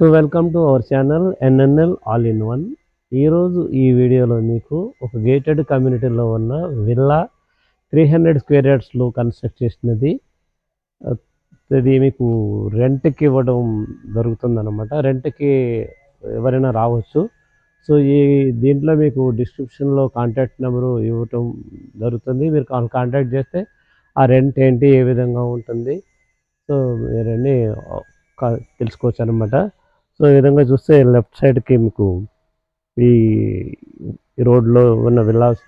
So welcome to our channel NNL all in one. ఈరోజు ఈ వీడియోలో మీకు ఒక గేటెడ్ కమ్యూనిటీలో ఉన్న విల్లా 300 స్క్వేర్ యార్డ్స్లో కన్స్ట్రక్ట్ చేసినది. ఇది మీకు రెంట్కి ఇవ్వడం జరుగుతుందన్నమాట. రెంట్కి ఎవరైనా రావచ్చు. సో దీంట్లో మీకు డిస్క్రిప్షన్లో కాంటాక్ట్ నెంబరు ఇవ్వటం జరుగుతుంది. మీరు కాంటాక్ట్ చేస్తే ఆ రెంట్ ఏంటి, ఏ విధంగా ఉంటుంది, సో మీరన్నీ తెలుసుకోవచ్చు అనమాట. సో ఈ విధంగా చూస్తే లెఫ్ట్ సైడ్కి మీకు ఈ రోడ్లో ఉన్న విల్లాస్,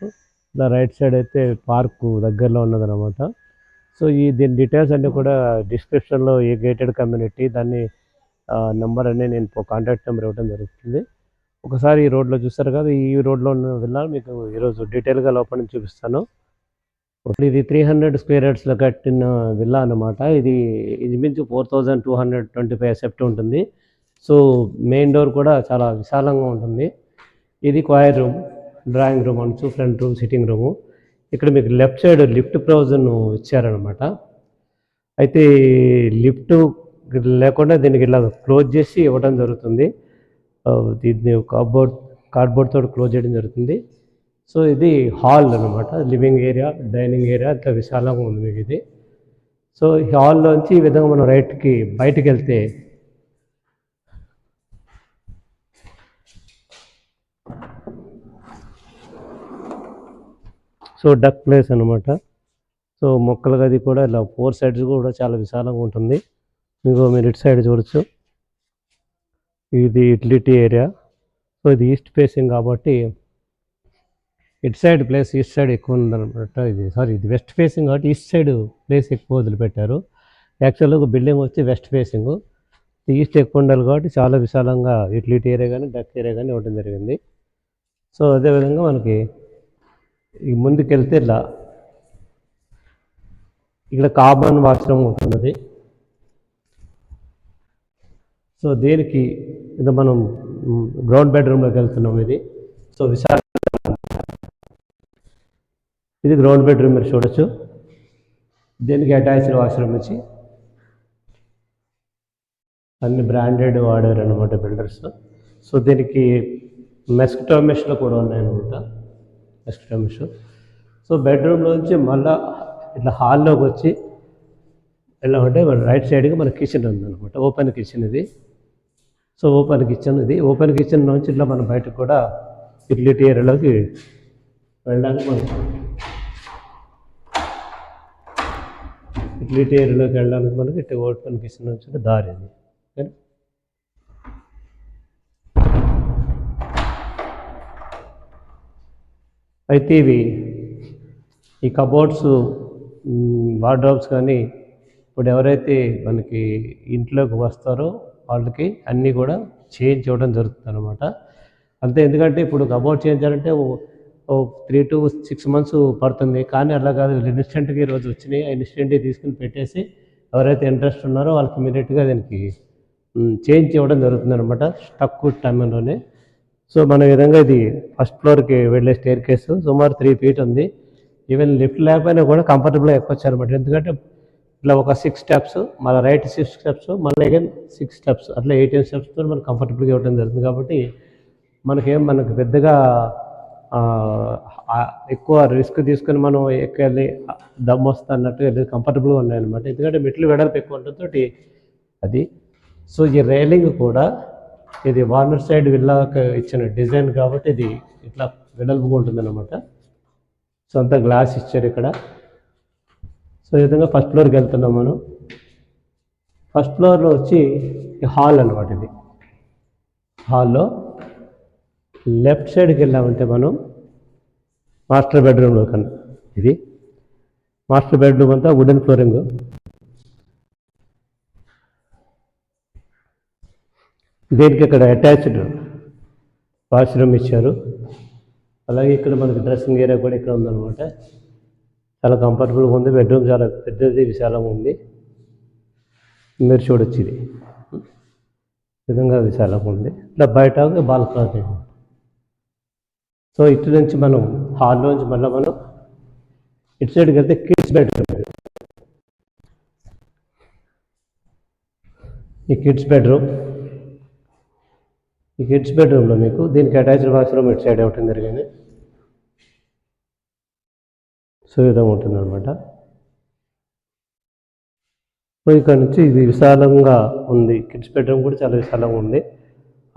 ఇలా రైట్ సైడ్ అయితే పార్కు దగ్గరలో ఉన్నదనమాట. సో దీని డీటెయిల్స్ అన్నీ కూడా డిస్క్రిప్షన్లో ఏ గేటెడ్ కమ్యూనిటీ దాన్ని నెంబర్ అన్నీ నేను కాంటాక్ట్ నెంబర్ ఇవ్వడం జరుగుతుంది. ఒకసారి ఈ రోడ్లో చూస్తారు కదా, ఈ రోడ్లో ఉన్న విల్లా మీకు ఈరోజు డీటెయిల్గా లోపల నుంచి చూపిస్తాను. ఇది 300 స్క్వేర్ యార్డ్స్లో కట్టిన విల్లా అనమాట. ఇది ఇంచుమించు 4225 సెప్ట్ ఉంటుంది. సో మెయిన్ డోర్ కూడా చాలా విశాలంగా ఉంటుంది. ఇది క్వైర్ రూమ్, డ్రాయింగ్ రూమ్ అనొచ్చు, ఫ్రంట్ రూమ్, సిట్టింగ్ రూము. ఇక్కడ మీకు లెఫ్ట్ సైడ్ లిఫ్ట్ ప్రొవిజన్ ఇచ్చారనమాట. అయితే లిఫ్ట్ లేకుండా దీనికి ఇలా క్లోజ్ చేసి ఇవ్వడం జరుగుతుంది. దీన్ని కార్డ్బోర్డ్ తోటి క్లోజ్ చేయడం జరుగుతుంది. సో ఇది హాల్ అనమాట, లివింగ్ ఏరియా, డైనింగ్ ఏరియా అంత విశాలంగా ఉంది మీకు ఇది. సో ఈ హాల్లోంచి ఈ విధంగా మనం రైట్కి బయటికి వెళ్తే సో డక్ ప్లేస్ అనమాట. సో మొక్కల గది కూడా ఇలా 4 సైడ్స్ కూడా చాలా విశాలంగా ఉంటుంది. మీరు ఇటు సైడ్ చూడొచ్చు, ఇది యూటిలిటీ ఏరియా. సో ఇది ఈస్ట్ ఫేసింగ్ కాబట్టి ఇటు సైడ్ ప్లేస్ ఈస్ట్ సైడ్ ఎక్కువ ఉందన్నమాట. ఇది వెస్ట్ ఫేసింగ్ కాబట్టి ఈస్ట్ సైడ్ ప్లేస్ ఎక్కువ వదిలిపెట్టారు. యాక్చువల్గా బిల్డింగ్ వచ్చి వెస్ట్ ఫేసింగ్, ఈస్ట్ ఎక్కువ ఉండాలి కాబట్టి చాలా విశాలంగా యూటిలిటీ ఏరియా కానీ డక్ ఏరియా కానీ ఇవ్వడం జరిగింది. సో అదేవిధంగా మనకి ఈ ముందుకెళ్తే ఇలా ఇక్కడ కామన్ వాష్రూమ్ ఉంటున్నది. సో దీనికి ఇది మనం గ్రౌండ్ బెడ్రూమ్లోకి వెళ్తున్నాం. ఇది సో విశాల, ఇది గ్రౌండ్ బెడ్రూమ్ మీరు చూడొచ్చు. దీనికి అటాచ్డ్ వాష్రూమ్ ఇచ్చి అన్ని బ్రాండెడ్ వాడారు అనమాట బిల్డర్స్. సో దీనికి మెస్కిటో మెష్లు కూడా ఉన్నాయన్నమాట, మెస్కిటో మెష్. సో బెడ్రూమ్లోంచి మళ్ళీ ఇట్లా హాల్లోకి వచ్చి ఎలా ఉంటే రైట్ సైడ్కి మన కిచెన్ ఉందన్నమాట, ఓపెన్ కిచెన్ ఇది. సో ఓపెన్ కిచెన్ ఇది. ఓపెన్ కిచెన్ నుంచి ఇట్లా మనం బయటకు కూడా యూటిలిటీ ఏరియాలోకి వెళ్ళడానికి యూటిలిటీ ఏరియాలోకి వెళ్ళడానికి మనకి ఇట్లా ఓపెన్ కిచెన్ నుంచి దారి ఇది. అయితే ఈ కబోర్డ్స్, వార్డ్రోబ్స్ కానీ ఇప్పుడు ఎవరైతే మనకి ఇంట్లోకి వస్తారో వాళ్ళకి అన్నీ కూడా చేంజ్ చేయడం జరుగుతుంది అనమాట. అంతే, ఎందుకంటే ఇప్పుడు కబోర్డ్ చేంజ్ చేయాలంటే 3 to 6 months పడుతుంది. కానీ అలా కాదు, ఇన్స్టెంట్గా ఈరోజు వచ్చినాయి, ఇన్స్టెంట్గా తీసుకుని పెట్టేసి ఎవరైతే ఇంట్రెస్ట్ ఉన్నారో వాళ్ళకి ఇమీడియట్గా దీనికి చేంజ్ చేయడం జరుగుతుంది అనమాట, తక్కువ టైంలోనే. సో మన విధంగా ఇది ఫస్ట్ ఫ్లోర్కి వెళ్ళే స్టేర్ కేసు సుమారు 3 feet ఉంది. ఈవెన్ లిఫ్ట్ లేకపోయినా కూడా కంఫర్టబుల్గా ఎక్కొచ్చు అనమాట. ఎందుకంటే ఇట్లా ఒక 6 steps, మళ్ళీ రైట్ 6 steps, మళ్ళీ అగైన్ 6 steps, అట్లా 18 steps మనకు కంఫర్టబుల్గా ఇవ్వడం జరుగుతుంది. కాబట్టి మనకు పెద్దగా ఎక్కువ రిస్క్ తీసుకొని మనం ఎక్కాలి, దమ్ వస్తా అన్నట్టు కంఫర్టబుల్గా ఉన్నాయన్నమాట. ఎందుకంటే మెట్లు వెడల్పు ఎక్కువ ఉండటంతో అది. సో ఈ రైలింగ్ కూడా ఇది వార్నర్ సైడ్ విల్లాకి ఇచ్చిన డిజైన్ కాబట్టి ఇది ఇట్లా వెడల్పుగా ఉంటుందన్నమాట. సో అంతా గ్లాస్ ఇచ్చారు ఇక్కడ. సో ఈ విధంగా ఫస్ట్ ఫ్లోర్కి వెళ్తున్నాం మనం. ఫస్ట్ ఫ్లోర్లో వచ్చి హాల్ అనమాట. ఇది హాల్లో లెఫ్ట్ సైడ్కి వెళ్ళామంటే మనం మాస్టర్ బెడ్రూమ్లో కన్నా, ఇది మాస్టర్ బెడ్రూమ్ అంతా వుడెన్ ఫ్లోరింగ్. దీనికి ఇక్కడ అటాచ్డ్ వాష్రూమ్ ఇచ్చారు. అలాగే ఇక్కడ మనకి డ్రెస్సింగ్ ఏరియా కూడా ఇక్కడ ఉందన్నమాట. చాలా కంఫర్టబుల్గా ఉంది. బెడ్రూమ్ చాలా పెద్దది, విశాలంగా ఉంది. మీరు చూడొచ్చు, ఇది విధంగా విశాలంగా ఉంది. ఇట్లా బయట బాల్కనీ. సో ఇటు నుంచి మనం హాల్లో నుంచి మళ్ళీ మనం ఇటు సైడ్కి వెళ్తే కిడ్స్ బెడ్రూమ్. ఈ కిడ్స్ బెడ్రూమ్ ఈ కిడ్స్ బెడ్రూమ్లో మీకు దీనికి అటాచ్డ్ వాష్రూమ్ ఇటు సైడ్ ఇవ్వటం జరిగింది. సో ఈ విధంగా ఉంటుంది అనమాట. సో ఇక్కడ నుంచి ఇది విశాలంగా ఉంది. కిడ్స్ బెడ్రూమ్ కూడా చాలా విశాలంగా ఉంది.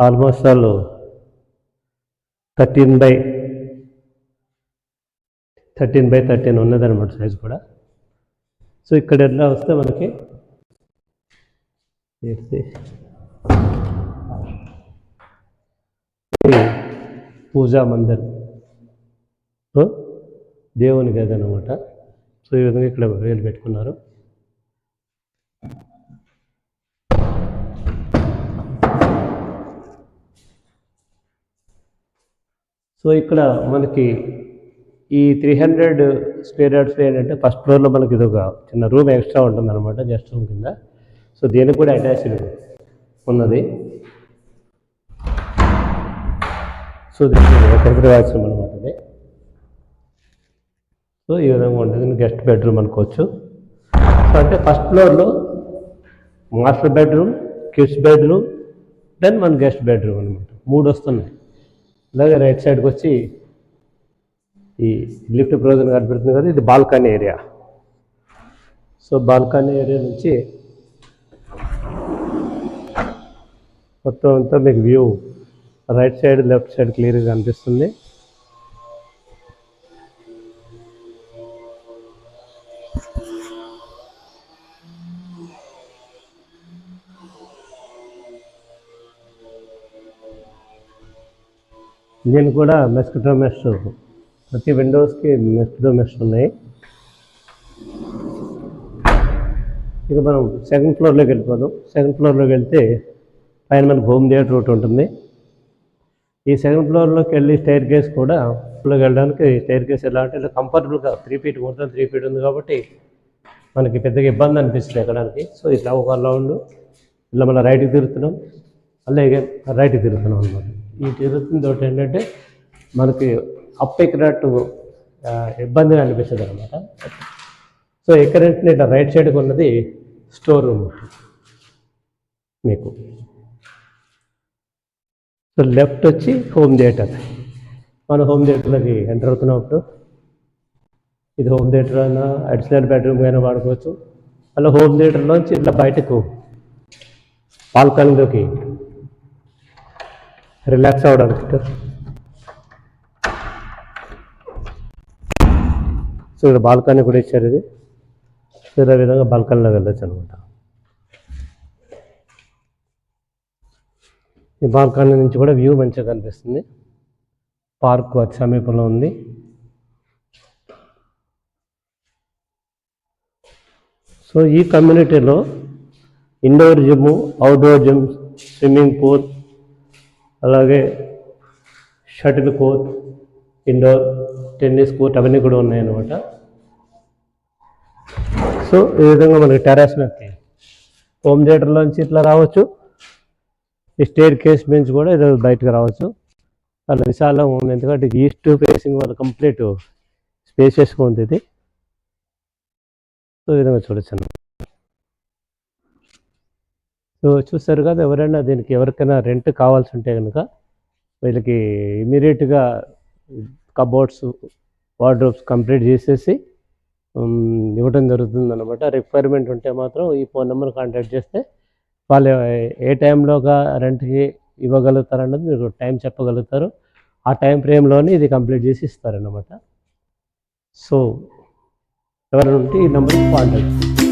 ఆల్మోస్ట్ ఆల్ 13x13 ఉన్నదన్నమాట సైజ్ కూడా. సో ఇక్కడ ఎలా వస్తే మనకి పూజా మందిర్, దేవుని గది అనమాట. సో ఈ విధంగా ఇక్కడ వేలు పెట్టుకున్నారు. సో ఇక్కడ మనకి ఈ 300 స్క్వేర్ యార్డ్స్ ఏంటంటే ఫస్ట్ ఫ్లోర్లో మనకి ఇది ఒక చిన్న రూమ్ ఎక్స్ట్రా ఉంటుంది అనమాట, గెస్ట్ రూమ్ కింద. సో దీనికి కూడా అటాచ్డ్ ఉన్నది. సో దీనికి టెంపరీ వాష్రూమ్ అనమాట ఇది. సో ఈ విధంగా ఉంటుంది, గెస్ట్ బెడ్రూమ్ అనుకోవచ్చు. సో అంటే ఫస్ట్ ఫ్లోర్లో master bedroom, kids bedroom, then మన గెస్ట్ బెడ్రూమ్ అనమాట, 3 వస్తున్నాయి. అలాగే రైట్ సైడ్కి వచ్చి ఈ లిఫ్ట్ ప్రొవిజన్ కనిపెడుతుంది కదా, ఇది balcony area. So balcony area నుంచి మొత్తం అంతా మీకు view right side left side క్లియర్గా కనిపిస్తుంది. దీని కూడా మెస్కిటో మెష్, ప్రతి విండోస్కి మెస్కిటో మెష్ ఉన్నాయి. ఇక మనం సెకండ్ ఫ్లోర్లోకి వెళ్ళిపోదాం. సెకండ్ ఫ్లోర్లోకి వెళ్తే పైన మనకు హోమ్ థియేటర్ ఒకటి ఉంటుంది. ఈ సెకండ్ ఫ్లోర్లోకి వెళ్ళి స్టైర్ కేస్ కూడా ఫ్లోర్కి వెళ్ళడానికి స్టైర్ కేస్ ఎలా అంటే ఇలా కంఫర్టబుల్గా 3 feet మొత్తం 3 feet ఉంది కాబట్టి మనకి పెద్దగా ఇబ్బంది అనిపిస్తుంది ఎక్కడానికి. సో ఇట్లా ఒక రౌండ్ ఇలా మళ్ళీ రైట్కి తిరుగుతున్నాం, అలాగే రైట్కి తిరుగుతున్నాం అనమాట. ఈ తిరుగుతున్న తోటి ఏంటంటే మనకి అప్ ఎక్కినట్టు ఇబ్బందిగా అనిపిస్తుంది అనమాట. సో ఎక్కడంటే ఇట్లా రైట్ సైడ్కి ఉన్నది స్టోర్ రూమ్ మీకు. సో లెఫ్ట్ వచ్చి హోమ్ థియేటర్. మన హోమ్ థియేటర్లోకి ఎంటర్ అవుతున్నప్పుడు ఇది హోమ్ థియేటర్ అయినా అడిషనల్ బెడ్రూమ్ అయినా వాడుకోవచ్చు. అలా హోమ్ థియేటర్లోంచి ఇట్లా బయటకు బాల్కనీలోకి రిలాక్స్ అవ్వడానికి. సో ఇక్కడ బాల్కనీ కూడా ఇచ్చారు. ఇది సో ఇదే విధంగా బాల్కనీలో వెళ్ళొచ్చు అనమాట. ఈ బాల్కనీ నుంచి కూడా వ్యూ మంచిగా కనిపిస్తుంది. పార్క్ అతి సమీపంలో ఉంది. సో ఈ కమ్యూనిటీలో indoor gym, outdoor gym, swimming pool, అలాగే shuttle court, indoor tennis court అవన్నీ కూడా ఉన్నాయన్నమాట. సో ఈ విధంగా మనకి టెర్రస్ మీదకి హోమ్ థియేటర్లోంచి ఇట్లా రావచ్చు. ఈ స్టేర్ కేస్ బెంచ్ కూడా ఇది బయటకు రావచ్చు. అలా విశాలంగా ఉంది, ఎందుకంటే ఈస్ట్ ఫేసింగ్ వల్ల కంప్లీట్ స్పేషియస్గా ఉంది ఇది. సో ఈ విధంగా చూడొచ్చు. సో చూస్తారు కదా, ఎవరైనా దీనికి ఎవరికైనా రెంట్ కావాల్సి ఉంటే కనుక వీళ్ళకి ఇమీడియట్గా కబోర్డ్స్, వార్డ్రోబ్స్ కంప్లీట్ చేసేసి ఇవ్వడం జరుగుతుంది అనమాట. రిక్వైర్మెంట్ ఉంటే మాత్రం ఈ ఫోన్ నెంబర్ కాంటాక్ట్ చేస్తే వాళ్ళు ఏ టైంలోగా రెంట్కి ఇవ్వగలుగుతారన్నది మీరు టైం చెప్పగలుగుతారు. ఆ టైం ఫ్రేమ్లోనే ఇది కంప్లీట్ చేసి ఇస్తారన్నమాట. సో ఎవరైనా ఉంటే ఈ నెంబర్కి కాంటాక్ట్